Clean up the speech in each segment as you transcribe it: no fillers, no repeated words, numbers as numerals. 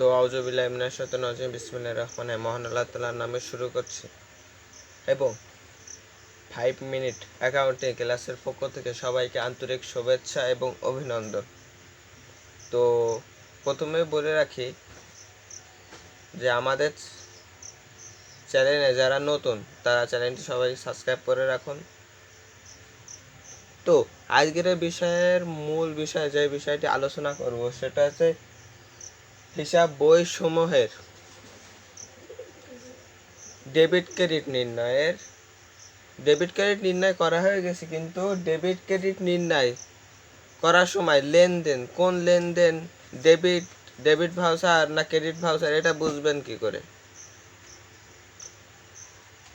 তো আউযুবিল্লাহি মিনাশ শাইতানির রাজিম বিসমিল্লাহির রহমানির রহিম মহান আল্লাহ তাআলার নামে শুরু করছি এবং 5 মিনিট অ্যাকাউন্টিং ক্লাসের পক্ষ থেকে সবাইকে আন্তরিক শুভেচ্ছা এবং অভিনন্দন। তো প্রথমে বলে রাখি যে আমাদের চ্যানেলে যারা নতুন তারা চ্যানেলটি সবাই সাবস্ক্রাইব করে রাখুন। তো আজকের বিষয়ের মূল বিষয় যে বিষয়টি আলোচনা করব সেটা হচ্ছে হিসাব বই সমূহের ডেবিট ক্রেডিট নির্ণয় করা হয়ে গেছে, কিন্তু ডেবিট ক্রেডিট নির্ণয় করার সময় লেনদেন কোন লেনদেন ডেবিট ভাউচার না ক্রেডিট ভাউচার এটা বুঝবেন কি করে।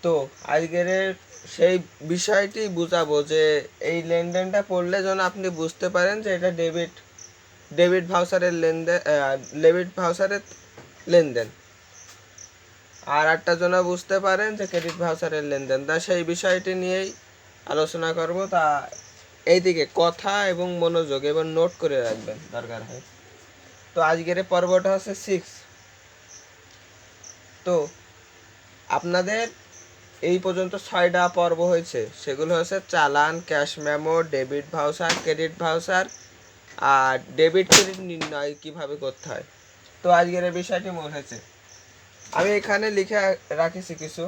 তো আজকের সেই বিষয়টি বুঝাবো যে এই লেনদেনটা পড়লে যেন আপনি বুঝতে পারেন যে এটা ডেবিট ভাউচারের লেনদেন আর একটা যেন বুঝতে পারেন যে ক্রেডিট ভাউচারের লেনদেন। তা সেই বিষয়টি নিয়েই আলোচনা করব। তা এইদিকে কথা এবং মনোযোগ এবং নোট করে রাখবেন দরকার হয়। তো আজকের পর্বটা হচ্ছে 6। তো আপনাদের এই পর্যন্ত 6টা পর্ব হয়েছে, সেগুলো হচ্ছে চালান, cash memo, debit voucher, credit voucher আর ডেবিট ক্রেডিট নির্ণয় কিভাবে করতে হয়। তো আজকের এই বিষয়টি মনে হয়েছে আমি এখানে লিখে রাখিছি কিছু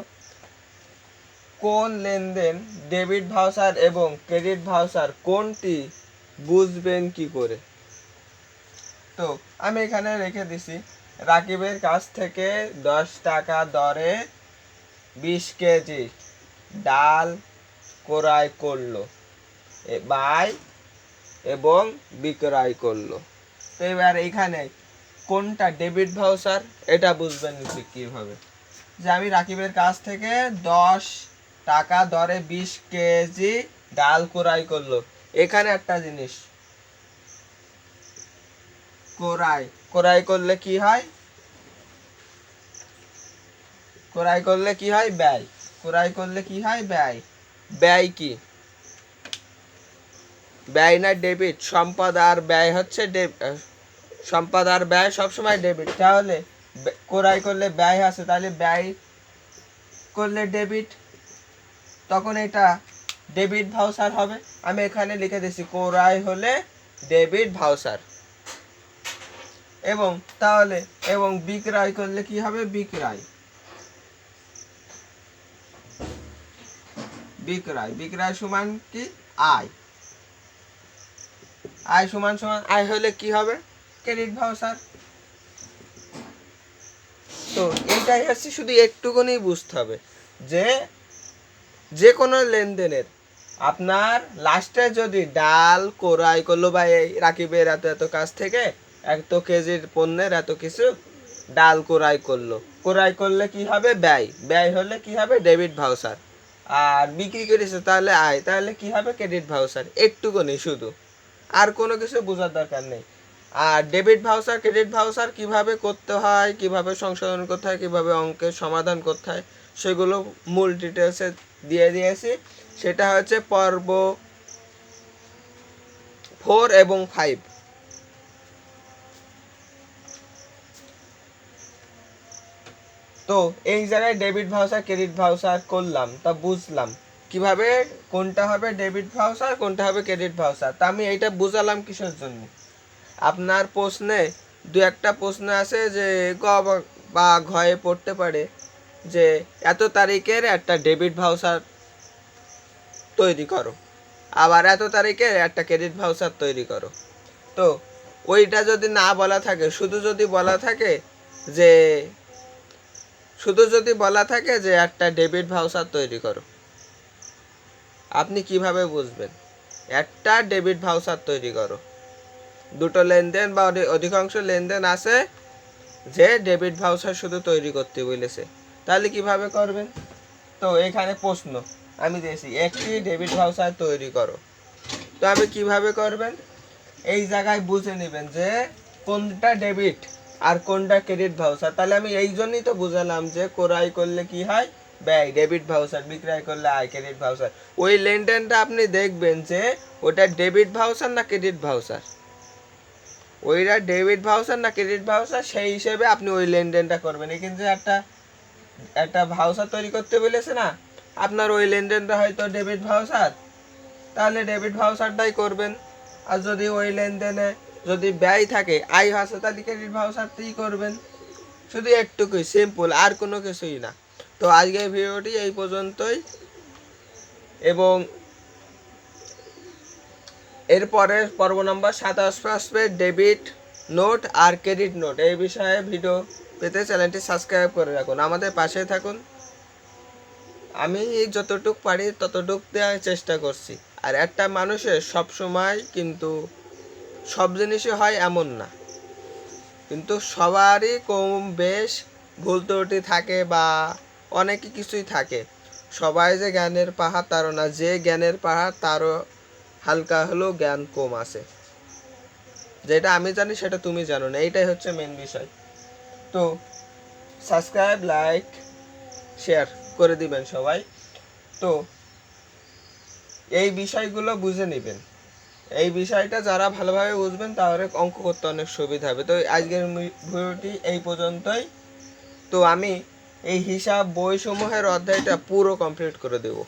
কোন লেনদেন ডেবিট ভাউচার এবং ক্রেডিট ভাউচার কোনটি বুঝবেন কি করে। তো আমি এখানে রেখে দিছি রাকিবের কাছ থেকে 10 টাকা দরে 20 কেজি ডাল ক্রয় করলো এবং বিক্রয় করলো। তো এবার এখানে কোনটা ডেবিট ভাউচার এটা বুঝবেন কিভাবে, যে আমি রাকিবের কাছ থেকে 10 টাকা দরে 20 কেজি ডাল ক্রয় করলো। এখানে একটা জিনিস, ক্রয় করলে কি হয়, ব্যয়। ক্রয় করলে কি হয়, ব্যয় কি ব্যয় না ডেবিট? সম্পদ আর ব্যয় হচ্ছে সম্পদ আর ব্যয় সবসময় ডেবিট। তাহলে ক্রয় করলে ব্যয় আছে, তাহলে ব্যয় করলে ডেবিট, তখন এটা ডেবিট ভাউচার হবে। আমি এখানে লিখে দিচ্ছি ক্রয় হলে ডেবিট ভাউচার এবং বিক্রয় করলে কি হবে, বিক্রয় সমান কি, আয় সমান আয় হলে কি হবে, ক্রেডিট ভাউচার। তো এইটাই হচ্ছে, শুধু একটুকুনি বুঝতে হবে যে কোনো লেনদেনের আপনার লাস্টে যদি ডাল ক্রয় করলো বা এই রাকিবের এত কাছ থেকে এত কেজির পণ্যের এত কিছু ডাল ক্রয় করলে কি হবে, ব্যয় হলে কি হবে, ডেবিট ভাউচার। আর বিক্রি করেছে তাহলে আয়, তাহলে কি হবে, ক্রেডিট ভাউচার। একটুকুনি শুধু, আর কোনো কিছু বোঝার দরকার নেই। আর ডেবিট ভাউচার ক্রেডিট ভাউচার কিভাবে করতে হয়, কিভাবে সংশোধন করতে হয়, কিভাবে অঙ্কের সমাধান করতে হয়, সেগুলো মূল ডিটেলসে দিয়ে দিয়েছি। সেটা হচ্ছে পর্ব 4 এবং 5। তো এই জায়গায় ডেবিট ভাউচার ক্রেডিট ভাউচার করলাম, তা বুঝলাম কিভাবে কোনটা হবে ডেবিট ভাউচার কোনটা হবে ক্রেডিট ভাউচার। তা আমি এইটা বুঝালাম কিসের জন্য, আপনার প্রশ্নে দু একটা প্রশ্ন আছে যে গ বা ঘয়ে পড়তে পারে যে এত তারিখের একটা ডেবিট ভাউচার তৈরি করো, আবার এত তারিখের একটা ক্রেডিট ভাউচার তৈরি করো। তো ওইটা যদি না বলা থাকে, শুধু যদি বলা থাকে যে একটা ডেবিট ভাউচার তৈরি করো, আপনি কিভাবে বুঝবেন একটা ডেবিট ভাউচার তৈরি করো? দুটো লেনদেন বা অধিকাংশ লেনদেন আছে যে ডেবিট ভাউচার শুধু তৈরি করতে বলেছে, তাহলে কিভাবে করবেন? তো এখানে প্রশ্ন আমি দিয়েছি একটি ডেবিট ভাউচার তৈরি করো। তো আপনি কিভাবে করবেন, এই জায়গায় বুঝে নেবেন যে কোনটা ডেবিট আর কোনটা ক্রেডিট ভাউচার। তাহলে আমি এই জন্যই তো বুঝালাম যে ক্রয় করলে কি হয়, ব্যয়, ডেবিট ভাউচার, বিক্রয় করলে আয়, ক্রেডিট ভাউচার। ওই লেনদেনটা আপনি দেখবেন যে ওটা ডেবিট ভাউচার না ক্রেডিট ভাউচার। ওইটা ডেবিট ভাউচার না ক্রেডিট ভাউচার সেই হিসেবে আপনি ওই লেনদেনটা করবেন। এই কিন্তু একটা ভাউচার তৈরি করতে বলেছে না, আপনার ওই লেনদেনটা হয়তো ডেবিট ভাউচার, তাহলে ডেবিট ভাউচারটাই করবেন। আর যদি ওই লেনদেনে যদি ব্যয় থাকে, আয় আছে, তাহলে ক্রেডিট ভাউচারটাই করবেন। শুধু একটুকুই সিম্পল, আর কোনো কিছুই না। তো আজকের ভিডিওটি এই পর্যন্তই, এবং এরপরে পর্ব নম্বর 27 আসবে ডেবিট নোট আর ক্রেডিট নোট। এই বিষয়ে ভিডিও পেতে চ্যানেলটি সাবস্ক্রাইব করে রাখুন, আমাদের পাশে থাকুন। আমি যতটুক পারি ততটুক দেওয়ার চেষ্টা করছি। আর একটা মানুষের সব সময় কিন্তু সব জিনিসই হয় এমন না, কিন্তু সবারই কম বেশ ভুল ত্রুটি থাকে বা অনেক কিছুই থাকে। সবাই যে জ্ঞানের পাহাড় তারও না, যে জ্ঞানের পাহাড় তারও হালকা হলেও জ্ঞান কম আছে। যেটা আমি জানি সেটা তুমি জানো না, এইটাই হচ্ছে মেন বিষয়। তো সাবস্ক্রাইব, লাইক, শেয়ার করে দিবেন সবাই। তো এই বিষয়গুলো বুঝে নেবেন। এই বিষয়টা যারা ভালোভাবে বুঝবেন তাহলে অঙ্ক করতে অনেক সুবিধা হবে। তো আজকের ভিডিওটি এই পর্যন্তই। তো আমি এই হিসাব বইসমূহের অধ্যায়টা পুরো কমপ্লিট করে দেব।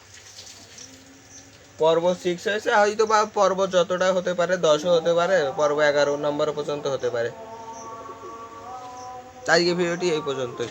পর্ব 6 হয়েছে, হয়তো বা পর্ব যতটা হতে পারে 10ও হতে পারে, পর্ব 11 নম্বর পর্যন্ত হতে পারে। আজকের ভিডিওটি এই পর্যন্তই।